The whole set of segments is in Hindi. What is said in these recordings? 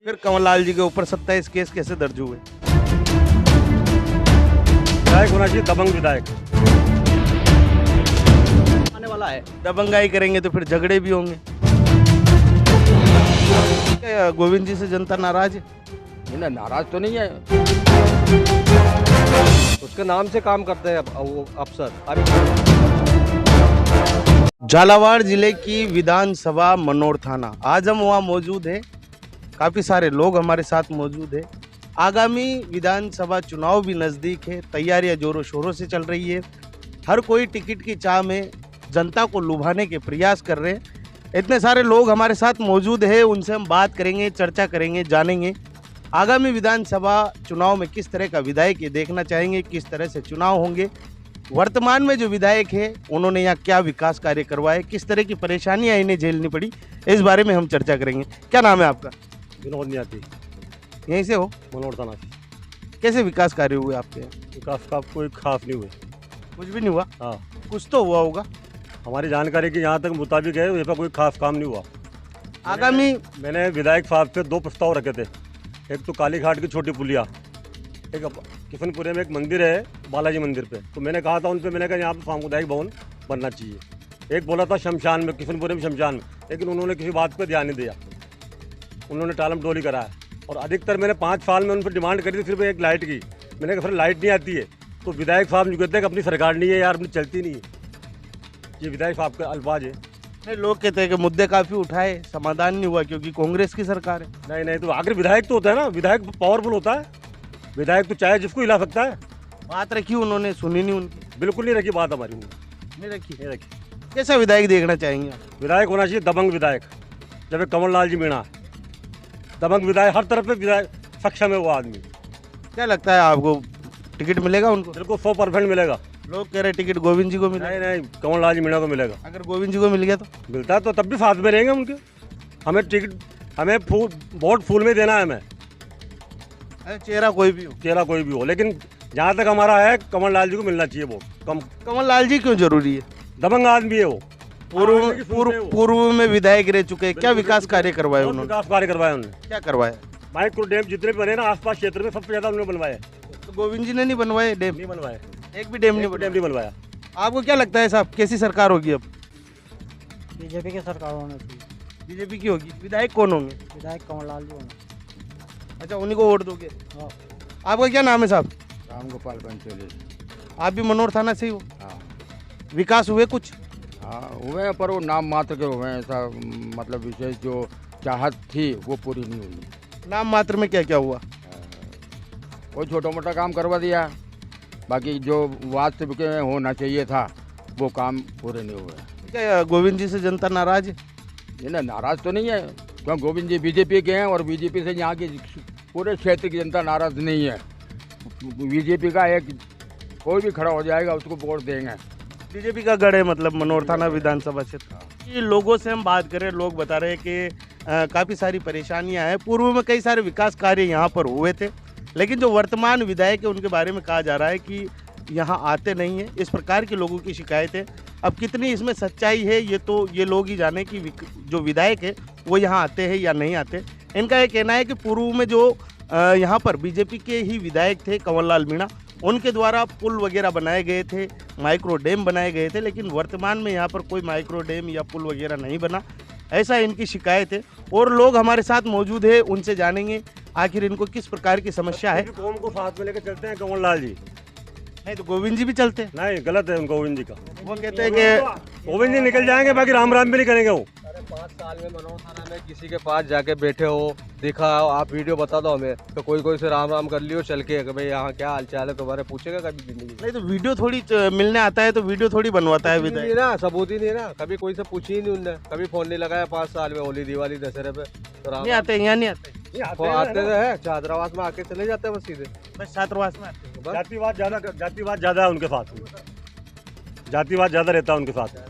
फिर कंवरलाल जी के ऊपर 27 केस कैसे दर्ज हुए? विधायक होना चाहिए, दबंग विधायक। आने वाला है। दबंगाई करेंगे तो फिर झगड़े भी होंगे। क्या गोविंद जी से जनता नाराज है? नहीं, नाराज तो नहीं है। उसके नाम से काम करते हैं वो अफसर। झालावाड़ जिले की विधानसभा मनोर थाना, आज हम वहाँ मौजूद हैं। काफ़ी सारे लोग हमारे साथ मौजूद हैं। आगामी विधानसभा चुनाव भी नज़दीक है, तैयारियां जोरों शोरों से चल रही है। हर कोई टिकट की चाह में जनता को लुभाने के प्रयास कर रहे हैं। इतने सारे लोग हमारे साथ मौजूद हैं, उनसे हम बात करेंगे, चर्चा करेंगे, जानेंगे आगामी विधानसभा चुनाव में किस तरह का विधायक ये देखना चाहेंगे, किस तरह से चुनाव होंगे, वर्तमान में जो विधायक है उन्होंने यहाँ क्या विकास कार्य करवाए, किस तरह की परेशानियाँ इन्हें झेलनी पड़ी, इस बारे में हम चर्चा करेंगे। क्या नाम है आपका? विनोद नहीं आती, यहीं से हो? मनोर थाना से। कैसे विकास कार्य हुए आपके यहाँ? विकास का कोई खास नहीं हुए। कुछ भी नहीं हुआ? हाँ, कुछ तो हुआ होगा। हमारी जानकारी के यहाँ तक मुताबिक है, यहाँ पर कोई खास काम नहीं हुआ। आगामी मैंने विधायक साहब से 2 प्रस्ताव रखे थे। एक तो काली घाट की छोटी पुलिया, एक किशनपुरे में एक मंदिर है बालाजी मंदिर पे, तो मैंने कहा था उन पे, मैंने कहा यहाँ पे सामुदायिक भवन बनना चाहिए। एक बोला था शमशान में, किशनपुरे में शमशान में, लेकिन उन्होंने किसी बात पे ध्यान नहीं दिया, उन्होंने टालम टोली कराया। और अधिकतर मैंने 5 साल में उन पर डिमांड करी थी सिर्फ एक लाइट की। मैंने कहा फिर लाइट नहीं आती है तो विधायक साहब कहते हैं कि अपनी सरकार नहीं है यार, अपनी चलती नहीं है। ये विधायक साहब के अल्फाज है। नहीं, लोग कहते हैं कि मुद्दे काफ़ी उठाए, समाधान नहीं हुआ क्योंकि कांग्रेस की सरकार है। नहीं नहीं, तो आखिर विधायक तो होता है ना, विधायक पावरफुल होता है। विधायक तो चाहे जिसको हिला सकता है। बात रखी उन्होंने, सुनी नहीं उनकी? बिल्कुल नहीं रखी बात हमारी, नहीं रखी। नहीं रखी। कैसा विधायक देखना चाहेंगे आप? विधायक होना चाहिए दबंग विधायक, जब कंवरलाल जी मीणा दबंग विधायक, हर तरफ से विधायक सक्षम है वो आदमी। क्या लगता है आपको, टिकट मिलेगा उनको? बिल्कुल 100% मिलेगा। लोग कह रहे टिकट गोविंद जी को मिलेगा। नहीं नहीं, कंवरलाल जी मीणा को मिलेगा। अगर गोविंद जी को मिल गया तो? मिलता है तो तब भी साथ में रहेंगे उनके। हमें टिकट, हमें वोट फूल में देना है हमें, अरे चेहरा कोई भी हो। चेहरा कोई भी हो, लेकिन जहाँ तक हमारा है कंवरलाल जी को मिलना चाहिए वोट। कंवरलाल जी क्यों जरूरी है? दबंग आदमी है वो। पूर्व में विधायक रह चुके हैं, क्या विकास कार्य करवाए बहुत उन्होंने? विकास कार्य करवाया उन्होंने। क्या करवाया? माइक्रो डैम जितने भी बने ना आसपास क्षेत्र में, सबसे ज़्यादा उन्होंने बनवाए। तो गोविंद जी ने नहीं बनवाए डैम? नहीं बनवाए, एक भी डैम नहीं डैम बनवाया। नहीं बनवाया। आपको क्या लगता है साहब, कैसी सरकार होगी अब? बीजेपी की सरकार होना चाहिए। बीजेपी की होगी। विधायक कौन होंगे? विधायक कंवरलाल जी होना। अच्छा, उन्हीं को वोट दोगे? हाँ। आपका क्या नाम है साहब? राम गोपाल पंचोली। आप भी मनोर थाना से ही हो? हाँ विकास हुए कुछ? हाँ हुए हैं, पर वो नाम मात्र के हुए हैं। ऐसा मतलब विशेष जो चाहत थी वो पूरी नहीं हुई। नाम मात्र में क्या क्या हुआ? कोई छोटा मोटा काम करवा दिया, बाकी जो वास्तविक में होना चाहिए था वो काम पूरे नहीं हुए। क्या गोविंद जी से जनता नाराज है? ये ना, नाराज तो नहीं है, क्यों गोविंद जी बीजेपी के हैं और बीजेपी से यहाँ की पूरे क्षेत्र की जनता नाराज नहीं है। बीजेपी का एक कोई भी खड़ा हो जाएगा उसको वोट देंगे। बीजेपी का गढ़ है मतलब मनोर थाना विधानसभा क्षेत्र। ये लोगों से हम बात करें, लोग बता रहे हैं कि काफ़ी सारी परेशानियां हैं। पूर्व में कई सारे विकास कार्य यहाँ पर हुए थे, लेकिन जो वर्तमान विधायक है उनके बारे में कहा जा रहा है कि यहाँ आते नहीं है। इस प्रकार के लोगों की शिकायतें। अब कितनी इसमें सच्चाई है ये तो ये लोग ही जाने कि जो विधायक है वो यहाँ आते हैं या नहीं आते। इनका ये कहना है कि पूर्व में जो यहाँ पर बीजेपी के ही विधायक थे कंवरलाल मीणा, उनके द्वारा पुल वगैरह बनाए गए थे, माइक्रो डैम बनाए गए थे, लेकिन वर्तमान में यहाँ पर कोई माइक्रो डैम या पुल वगैरह नहीं बना, ऐसा इनकी शिकायत है। और लोग हमारे साथ मौजूद है, उनसे जानेंगे आखिर इनको किस प्रकार की समस्या है। कौम को साथ में लेकर चलते हैं कंवरलाल जी। नहीं तो गोविंद जी भी चलते हैं। नहीं, गलत है उनको गोविंद जी का। वो कहते हैं कि गोविंद जी निकल जाएंगे, बाकी राम राम भी नहीं करेंगे वो। 5 साल में मनोर थाना में किसी के पास जाके बैठे हो, दिखा आप वीडियो बता दो हमें, तो कोई से राम राम कर लियो चल के कि भाई यहाँ क्या हाल चाल है तुम्हारे, पूछेगा कभी जिंदगी? नहीं तो वीडियो थोड़ी मिलने आता है तो वीडियो थोड़ी बनवाता है नहीं विधायक। ना, सबूत ही नहीं ना, कभी कोई से पूछी ही नहीं उनने, कभी फोन नहीं लगाया 5 साल में, होली दिवाली दशहरे पे तो राम नहीं आते, यहाँ नहीं आते, वो आते तो है, छात्रावास में आके चले जाते हैं बस सीधे। बस छात्रावास में आते हैं। बस जातिवाद ज्यादा है उनके साथ, जातिवाद ज्यादा रहता है उनके साथ।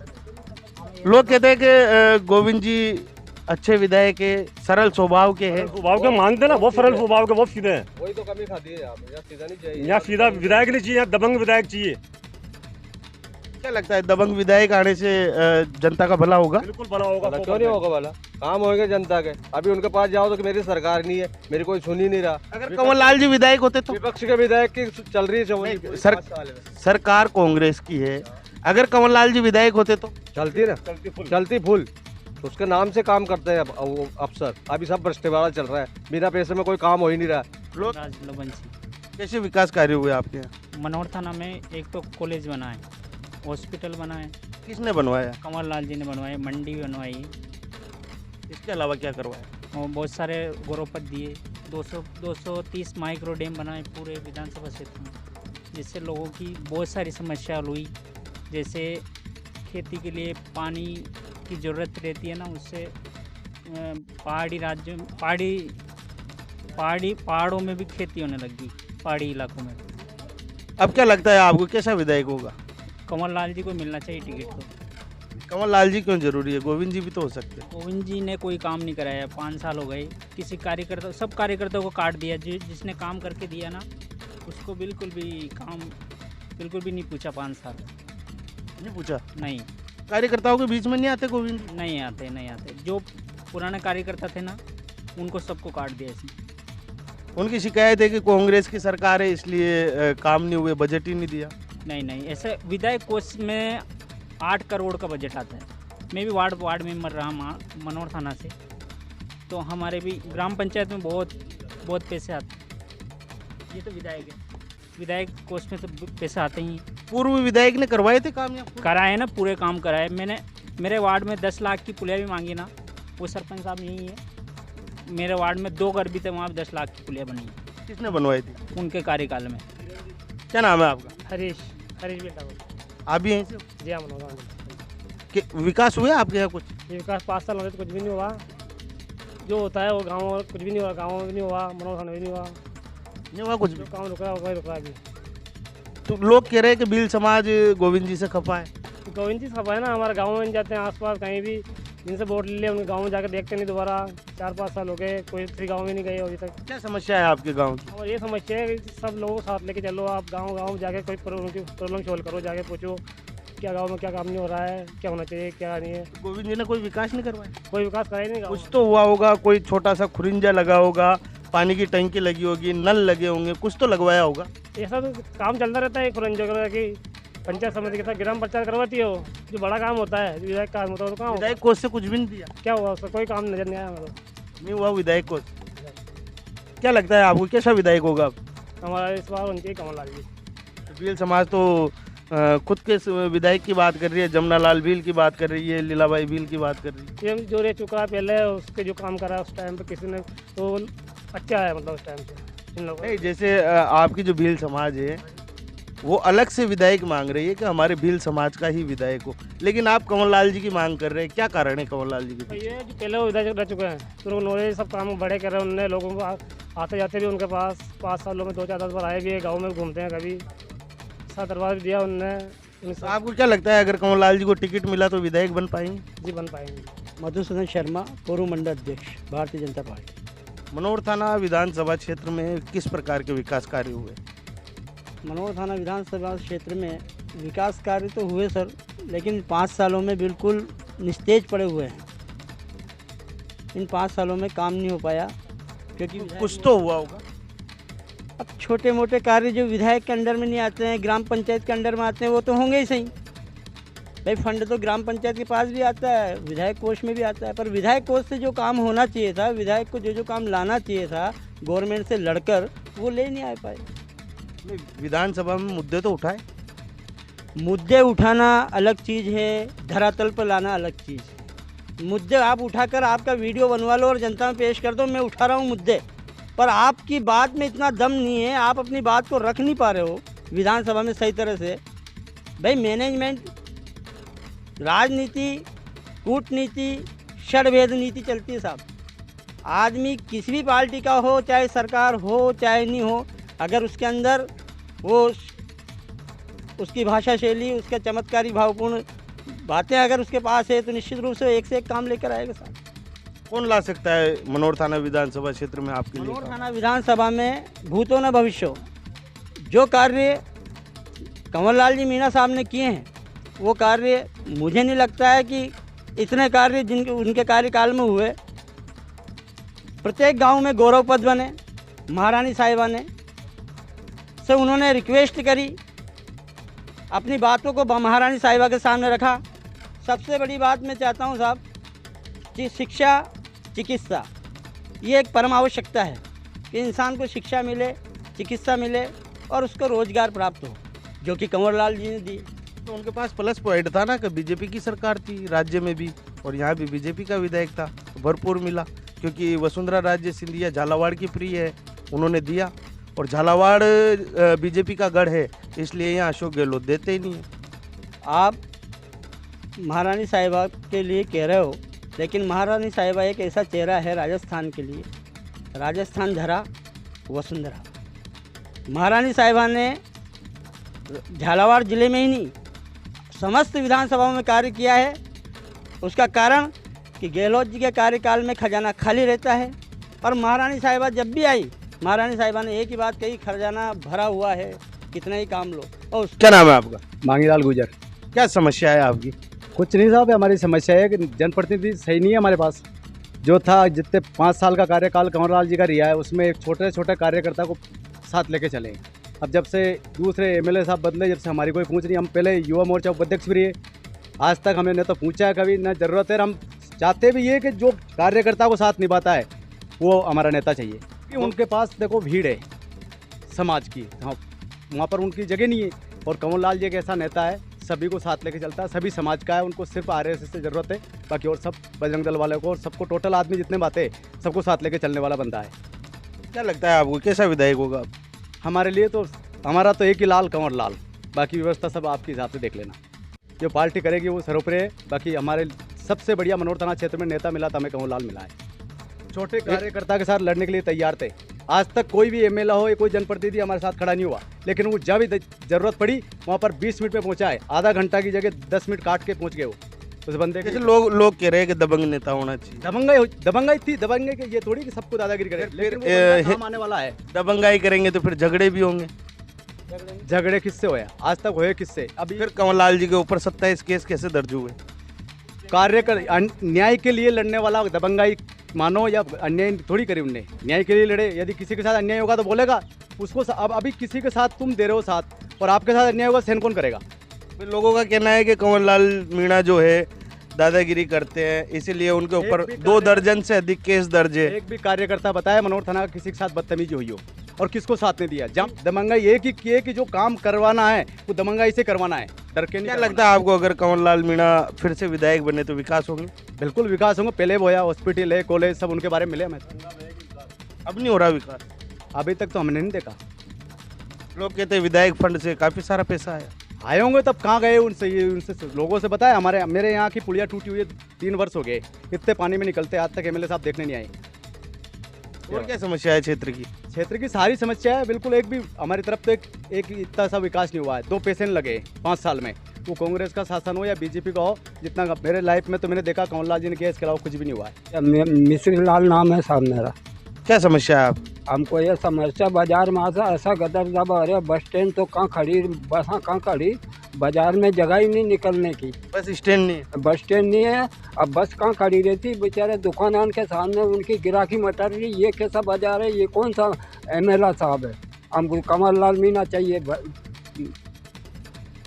लोग कहते हैं कि गोविंद जी अच्छे विधायक है, सरल स्वभाव के हैं। स्वभाव के मानते ना, बहुत सरल स्वभाव के, बहुत सीधे हैं। वही तो कमी खाती है यहाँ पे, यहाँ सीधा नहीं चाहिए। यहाँ सीधा विधायक नहीं चाहिए, यहाँ दबंग विधायक चाहिए। क्या लगता है दबंग विधायक आने से जनता का भला होगा? बिल्कुल भला होगा। भला क्यों नहीं होगा भला? काम होंगे जनता के। अभी उनके पास जाओ तो कि मेरी सरकार नहीं है, मेरी कोई सुन ही नहीं रहा। अगर कंवरलाल जी विधायक होते तो? विपक्ष के विधायक की चल रही है नहीं, सरकार कांग्रेस की है, अगर कंवरलाल जी विधायक होते तो? चलती ना, चलती फुल। तो उसके नाम से काम करते हैं अब वो अफसर। अभी सब भ्रष्टाचार चल रहा है, बिना पैसे में कोई काम हो ही नहीं रहा। लोग राजलबंशी कैसे विकास कार्य हुए आपके यहाँ? मनोहर थाना में एक तो कॉलेज बना है, हॉस्पिटल बना है, किसने बनवाया? कंवरलाल जी ने बनवाए, मंडी बनवाई है, इसके अलावा क्या करवाया? और बहुत सारे गौरवपद दिए। 230 माइक्रो डैम बनाए पूरे विधानसभा क्षेत्र में, जिससे लोगों की बहुत सारी समस्या हल हुई। जैसे खेती के लिए पानी की ज़रूरत रहती है ना, उससे पहाड़ी राज्यों पहाड़ों में भी खेती होने लगी, पहाड़ी इलाकों में। अब क्या लगता है आपको कैसा विधायक होगा? कंवरलाल जी को मिलना चाहिए टिकट तो। कंवरलाल जी क्यों जरूरी है? गोविंद जी भी तो हो सकते हैं। गोविंद जी ने कोई काम नहीं कराया, 5 साल हो गए। किसी कार्यकर्ता, सब कार्यकर्ताओं को काट दिया। जिसने काम करके दिया ना, उसको बिल्कुल भी नहीं पूछा। 5 साल नहीं पूछा? नहीं कार्यकर्ताओं के बीच में नहीं आते गोविंद जी? नहीं आते। जो पुराने कार्यकर्ता थे ना, उनको सबको काट दिया इसने। उनकी शिकायत है कि कांग्रेस की सरकार है इसलिए काम नहीं हुए, बजट ही नहीं दिया। नहीं, ऐसे विधायक कोष में 8 करोड़ का बजट आता है। मैं भी वार्ड मेंबर रहा मनोहर थाना से, तो हमारे भी ग्राम पंचायत में बहुत पैसे आते हैं। ये तो विधायक है, विधायक कोष में तो पैसे आते ही हैं। पूर्व विधायक ने करवाए थे काम यहाँ? कराए ना, पूरे काम कराए। मैंने मेरे वार्ड में 10 लाख की पुलिया भी मांगी ना, वो सरपंच साहब यही है। मेरे वार्ड में 2 घर भी थे, वहाँ भी 10 लाख की पुलिया बनी है। किसने बनवाई थी? उनके कार्यकाल में। क्या नाम है आपका? हरीश बेटा वो। आप भी यहीं से? जी हाँ, मनोहर। कि विकास हुआ आपके यहाँ कुछ? ये विकास 5 साल हो गए तो कुछ भी नहीं हुआ। जो होता है वो गाँव में कुछ भी नहीं हुआ, गाँव में भी नहीं हुआ, मनोहर थाना भी नहीं हुआ। नहीं हुआ कुछ भी? जो काम रुक रहा है वही रुक रहा है अभी। तो लोग कह रहे हैं कि भील समाज गोविंद जी से खफा है। गोविंद जी सब है ना, हमारे गाँव में जाते हैं, आसपास कहीं भी जिनसे वोट ले लिया उनके गाँव में जाकर देखते नहीं दोबारा। 4-5 साल हो गए, कोई किसी गाँव में नहीं गए अभी तक। क्या समस्या है आपके गांव की? और ये समस्या है कि सब लोगों को साथ लेके चलो, आप गाँव जाके कोई प्रॉब्लम सॉल्व करो, जाके पूछो क्या गाँव में क्या काम नहीं हो रहा है, क्या होना चाहिए, क्या नहीं है। गोविंद जी ने कोई विकास नहीं करवाया? कोई विकास करा ही नहीं गाँव कुछ में। तो हुआ होगा, कोई छोटा सा खुरिंजा लगा होगा, पानी की टंकी लगी होगी, नल लगे होंगे, कुछ तो लगवाया होगा। ऐसा तो काम चलता रहता है। खुरंजो की पंचायत समिति के साथ ग्राम पंचायत करवाती है, वो जो बड़ा काम होता है, विधायक काम होता है, तो कहाँ होगा? विधायक कोष से कुछ भी नहीं दिया? क्या हुआ उसका? कोई काम नजर नहीं आया हमें तो। नहीं हुआ विधायक कोष। क्या लगता है आपको कैसा विधायक होगा अब? हमारा इस बार होनी चाहिए कंवरलाल जी। भील समाज तो खुद के विधायक की बात कर रही है, जमुना लाल भील की बात कर रही है, लीलाबाई भील की बात कर रही है। ये जो रह चुका है पहले, उसके जो काम करा उस टाइम पे किसी ने तो अच्छा है, मतलब उस टाइम से इन लोगों नहीं, जैसे आपकी जो भील समाज है वो अलग से विधायक मांग रही है कि हमारे भील समाज का ही विधायक हो, लेकिन आप कंवरलाल जी की मांग कर रहे हैं। क्या कारण है कंवरलाल जी को। की? ये जो पहले वो विधायक रह चुके हैं, तो उन्होंने सब काम बड़े कर रहे हैं। उन्होंने लोगों को आते जाते भी उनके पास 5 सालों में 2-4-10 बार आए भी है, गाँव में घूमते हैं, कभी साथ दरबार भी दिया उन्होंने। तो आपको क्या लगता है अगर कंवरलाल जी को टिकट मिला तो विधायक बन पाएंगे? जी बन पाएंगे। मधुसूदन शर्मा, पूर्व मंडल अध्यक्ष, भारतीय जनता पार्टी। मनोहर थाना विधानसभा क्षेत्र में किस प्रकार के विकास कार्य हुए? मनोहर थाना विधानसभा क्षेत्र में विकास कार्य तो हुए सर, लेकिन 5 सालों में बिल्कुल निस्तेज पड़े हुए हैं। इन 5 सालों में काम नहीं हो पाया, क्योंकि कुछ तो हुआ होगा। अब छोटे मोटे कार्य जो विधायक के अंडर में नहीं आते हैं, ग्राम पंचायत के अंडर में आते हैं, वो तो होंगे ही सही। भाई फंड तो ग्राम पंचायत के पास भी आता है, विधायक कोष में भी आता है, पर विधायक कोष से जो काम होना चाहिए था, विधायक को जो काम लाना चाहिए था गवर्नमेंट से लड़कर, वो ले नहीं आ पाए। नहीं, विधानसभा में मुद्दे तो उठाए। मुद्दे उठाना अलग चीज़ है, धरातल पर लाना अलग चीज़ है। मुद्दे आप उठाकर आपका वीडियो बनवा लो और जनता में पेश कर दो, मैं उठा रहा हूँ मुद्दे, पर आपकी बात में इतना दम नहीं है, आप अपनी बात को रख नहीं पा रहे हो विधानसभा में सही तरह से। भाई मैनेजमेंट, राजनीति, कूटनीति, षड्भेद नीति चलती है साहब। आदमी किसी भी पार्टी का हो, चाहे सरकार हो चाहे नहीं हो, अगर उसके अंदर वो उसकी भाषा शैली, उसका चमत्कारी भावपूर्ण बातें अगर उसके पास है, तो निश्चित रूप से एक से एक काम लेकर आएगा साहब। कौन ला सकता है मनोहर थाना विधानसभा क्षेत्र में आपके लिए? मनोहर थाना विधानसभा में भूतो न भविष्यो, जो कार्य कंवरलाल जी मीणा साहब ने किए हैं, वो कार्य मुझे नहीं लगता है कि इतने कार्य जिनके उनके कार्यकाल में हुए। प्रत्येक गांव में गौरव पद बने, महारानी साहिबा ने से उन्होंने रिक्वेस्ट करी, अपनी बातों को महारानी साहिबा के सामने रखा। सबसे बड़ी बात मैं चाहता हूं साहब कि शिक्षा, चिकित्सा ये एक परम आवश्यकता है कि इंसान को शिक्षा मिले, चिकित्सा मिले और उसको रोजगार प्राप्त हो, जो कि कंवर लाल जी ने दी। तो उनके पास प्लस पॉइंट था ना कि बीजेपी की सरकार थी राज्य में भी, और यहाँ भी बीजेपी का विधायक था, तो भरपूर मिला। क्योंकि वसुंधरा राजे सिंधिया झालावाड़ की प्रिय है, उन्होंने दिया, और झालावाड़ बीजेपी का गढ़ है, इसलिए यहाँ अशोक गहलोत देते ही नहीं है। आप महारानी साहिबा के लिए कह रहे हो, लेकिन महारानी साहिबा एक ऐसा चेहरा है राजस्थान के लिए। राजस्थान झरा वसुंधरा। महारानी साहिबा ने झालावाड़ ज़िले में ही नहीं, समस्त विधानसभाओं में कार्य किया है। उसका कारण कि गहलोत जी के कार्यकाल में खजाना खाली रहता है, और महारानी साहिबा जब भी आई, महारानी साहिबा ने एक ही बात कही, खजाना भरा हुआ है, कितना ही काम लो। और क्या नाम है आपका? मांगीलाल गुजर। क्या समस्या है आपकी? कुछ नहीं साहब, हमारी समस्या है कि जनप्रतिनिधि सही नहीं है हमारे पास। जो था जितने 5 साल का कार्यकाल कंवर लाल जी का रिहा है, उसमें एक छोटे छोटे कार्यकर्ता को साथ लेके चले। अब जब से दूसरे एमएलए साहब बदले, जब से हमारी कोई पूछ नहीं। हम पहले युवा मोर्चा उपाध्यक्ष भी रहे, आज तक हमने न तो पूछा है कभी, न ज़रूरत है। हम चाहते भी ये कि जो कार्यकर्ता को साथ निभाता है वो हमारा नेता चाहिए। कि उनके पास देखो भीड़ है समाज की, हाँ, वहाँ पर उनकी जगह नहीं है। और कंवर लाल जी एक ऐसा नेता है, सभी को साथ लेके चलता है, सभी समाज का है। उनको सिर्फ आरएसएस से ज़रूरत है, बाकी और सब बजरंग दल वाले को, और सबको टोटल आदमी जितने बातें सबको साथ लेके चलने वाला बंदा है। क्या लगता है आपको कैसा विधायक होगा? हमारे लिए तो हमारा तो एक ही लाल, कंवर लाल। बाकी व्यवस्था सब आपके हिसाब से देख लेना, जो पार्टी करेगी वो सर्वोपरि है। बाकी हमारे सबसे बढ़िया मनोहर थाना क्षेत्र में नेता मिला था, हमें कंवर लाल मिला है। छोटे कार्यकर्ता के साथ लड़ने के लिए तैयार थे। आज तक कोई भी एमएलए हो या कोई जनप्रतिनिधि हमारे साथ खड़ा नहीं हुआ, लेकिन वो जब भी जरूरत पड़ी वहाँ पर 20 मिनट में पहुँचा है। आधा घंटा की जगह 10 मिनट काट के पहुँच गए वो उस बंदे के। जैसे लोग कह रहे हैं कि दबंग नेता होना चाहिए। दबंगाई थी, दबंगे के ये थोड़ी कि सबको दादागिरी करे, लेकिन वो बंदा काम आने वाला है। दबंगाई करेंगे तो फिर झगड़े भी होंगे। झगड़े किससे हुए आज तक, हुए किससे? अभी फिर कंवर लाल जी के ऊपर 27 केस कैसे दर्ज हुए? न्याय के लिए लड़ने वाला दबंगाई मानो या अन्याय थोड़ी करी उनने, न्याय के लिए लड़े। यदि किसी के साथ अन्याय होगा तो बोलेगा उसको। अब अभी किसी के साथ तुम दे रहे हो साथ, और आपके साथ अन्याय होगा, सहन कौन करेगा? फिर लोगों का कहना है कि कंवर लाल मीणा जो है दादागिरी करते हैं, इसीलिए उनके ऊपर 2 दर्जन से अधिक केस दर्ज है। एक भी कार्यकर्ता बताया मनोहर थाना का किसी के साथ बदतमीजी हुई हो, और किसको साथ नहीं दिया? जब दबंगाई एक ही किए कि जो काम करवाना है वो दबंगाई से करवाना है, डर के नहीं। क्या लगता है आपको अगर कंवर लाल मीणा फिर से विधायक बने तो विकास होंगे? बिल्कुल विकास होंगे। पहले बोया हॉस्पिटल है, कॉलेज, सब उनके बारे में मिले हमें। अब नहीं हो रहा विकास। अभी तक तो हमने नहीं देखा। लोग कहते हैं विधायक फंड से काफ़ी सारा पैसा आया। आए होंगे तब कहाँ गए? उनसे लोगों से बताया। मेरे यहाँ की पुलिया टूटी हुई है, 3 वर्ष हो गए, इतने पानी में निकलते, आज तक एमएलए साहब देखने नहीं आए। और क्या समस्या है क्षेत्र की? क्षेत्र की सारी समस्या है, बिल्कुल। एक भी हमारी तरफ तो एक इतना सा विकास नहीं हुआ है। 2 पेशेंट लगे 5 साल में, वो कांग्रेस का शासन हो या बीजेपी का हो। जितना मेरे लाइफ में तो मैंने देखा कंवर लाल जी ने किया, इसके अलावा कुछ भी नहीं हुआ है। मिश्री लाल नाम है साहब मेरा। क्या समस्या है आप? हमको ये समस्या बाजार में ऐसा गदर दबा, अरे बस स्टैंड तो कहाँ खड़ी, बसें कहाँ खड़ी, बाजार में जगह ही नहीं निकलने की। बस स्टैंड नहीं है। बस स्टैंड नहीं है, अब बस कहाँ खड़ी रहती, बेचारे दुकानदार के सामने उनकी गिराकी मटर रही। ये कैसा बाजार है? ये कौन सा एमएलए साहब है? हमको कंवर लाल मीणा चाहिए।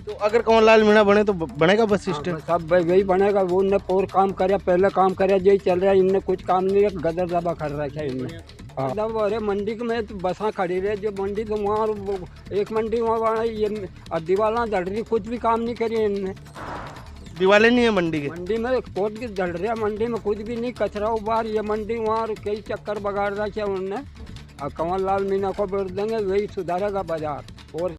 तो अगर कंवर लाल मीणा बने तो बनेगा बस स्टैंड? सब वही बनेगा। वो उनने और काम करे, पहले काम करे, यही चल रहा है। इनने कुछ काम नहीं, गदर दबा कर रखा है इनने। मतलब अरे मंडी में तो बसा खड़ी रहे, जो मंडी तो वहाँ एक मंडी वहाँ ये दीवाला दड़ रही, कुछ भी काम नहीं करी इनने। दीवाले नहीं है मंडी के? मंडी में कोट की दड़ रही है, मंडी में कुछ भी नहीं, कचरा उबार, ये मंडी वहाँ कई चक्कर बगाड़ रखा है उनने। और कंवर लाल मीणा को वोट देंगे, वही सुधारेगा बाजार। और